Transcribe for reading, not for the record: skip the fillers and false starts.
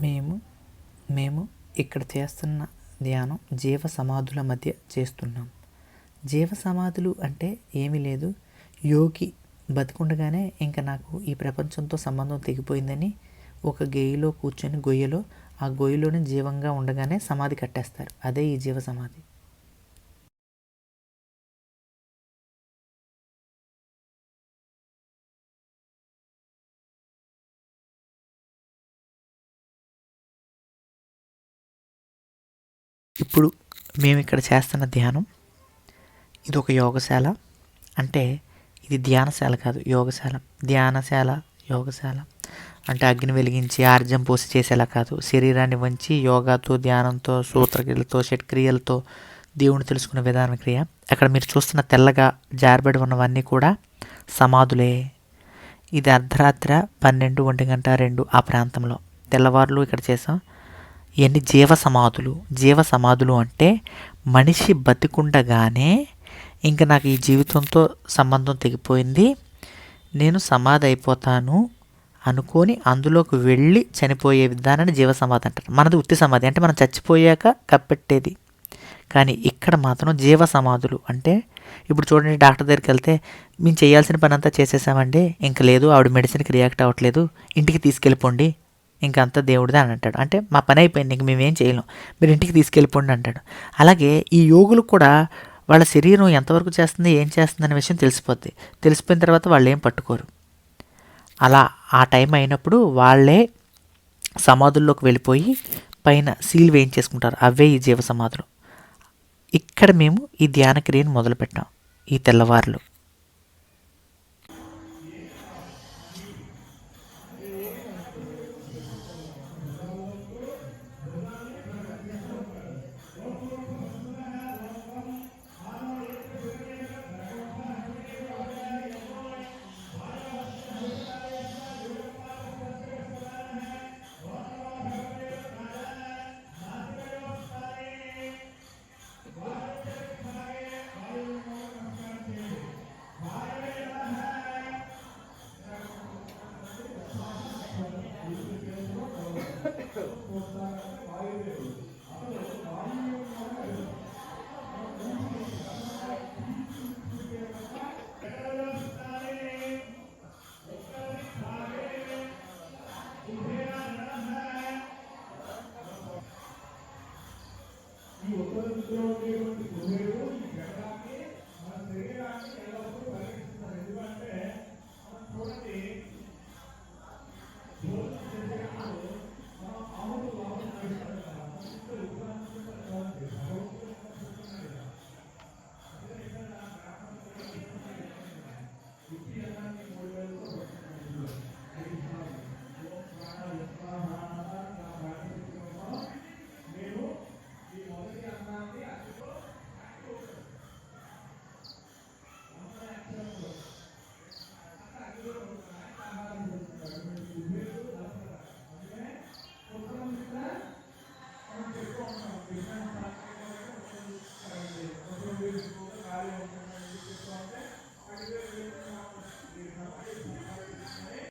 మేము మేము ఇక్కడ చేస్తున్న ధ్యానం జీవ సమాధుల మధ్య చేస్తున్నాం. జీవ సమాధులు అంటే ఏమీ లేదు, యోగి బతికుండగానే ఇంకా నాకు ఈ ప్రపంచంతో సంబంధం తెగిపోయిందని ఒక గొయ్యిలో కూర్చొని ఆ గొయ్యిలోనే జీవంగా ఉండగానే సమాధి కట్టేస్తారు. అదే ఈ జీవ సమాధి. ఇప్పుడు మేము ఇక్కడ చేస్తున్న ధ్యానం ఇది ఒక యోగశాల. అంటే ఇది ధ్యానశాల కాదు, యోగశాల. ధ్యానశాల, యోగశాల అంటే అగ్ని వెలిగించి ఆర్జం పోసి చేసేలా కాదు. శరీరాన్ని వంచి యోగాతో, ధ్యానంతో, సూత్రక్రియలతో, షట్క్రియలతో దేవుని తెలుసుకునే విధాన క్రియ. అక్కడ మీరు చూస్తున్న తెల్లగా జారబడి ఉన్నవన్నీ కూడా సమాధులే. ఇది అర్ధరాత్ర 12, 1:02 ఆ ప్రాంతంలో తెల్లవారులు ఇక్కడ చేసాం. ఇవన్నీ జీవ సమాధులు అంటే మనిషి బతికుండగానే ఇంకా నాకు ఈ జీవితంతో సంబంధం తెగిపోయింది, నేను సమాధి అయిపోతాను అనుకొని అందులోకి వెళ్ళి చనిపోయే విధానాన్ని జీవ సమాధి అంటారు. మనది ఉత్తి సమాధి అంటే మనం చచ్చిపోయాక కప్పెట్టేది. కానీ ఇక్కడ మాత్రం జీవ సమాధులు అంటే ఇప్పుడు చూడండి, డాక్టర్ దగ్గరికి వెళ్తే మేము చేయాల్సిన పని అంతా చేసేసామండి, ఇంక లేదు, ఆవిడ మెడిసిన్కి రియాక్ట్ అవ్వట్లేదు, ఇంటికి తీసుకెళ్ళిపోండి, ఇంక అంతా దేవుడిదే అని అంటాడు. అంటే మా పని అయిపోయింది, ఇంక మేమేం చేయలేం, మీరు ఇంటికి తీసుకెళ్ళిపోండి అంటాడు. అలాగే ఈ యోగులు కూడా వాళ్ళ శరీరం ఎంతవరకు చేస్తుంది, ఏం చేస్తుంది అనే విషయం తెలిసిపోయిన తర్వాత వాళ్ళు ఏం పట్టుకోరు. అలా ఆ టైం అయినప్పుడు వాళ్ళే సమాధుల్లోకి వెళ్ళిపోయి పైన సీల్ వేయించేసుకుంటారు. అవే ఈ జీవ సమాధులు. ఇక్కడ మేము ఈ ధ్యాన క్రియను మొదలుపెట్టాం ఈ తెల్లవారులు.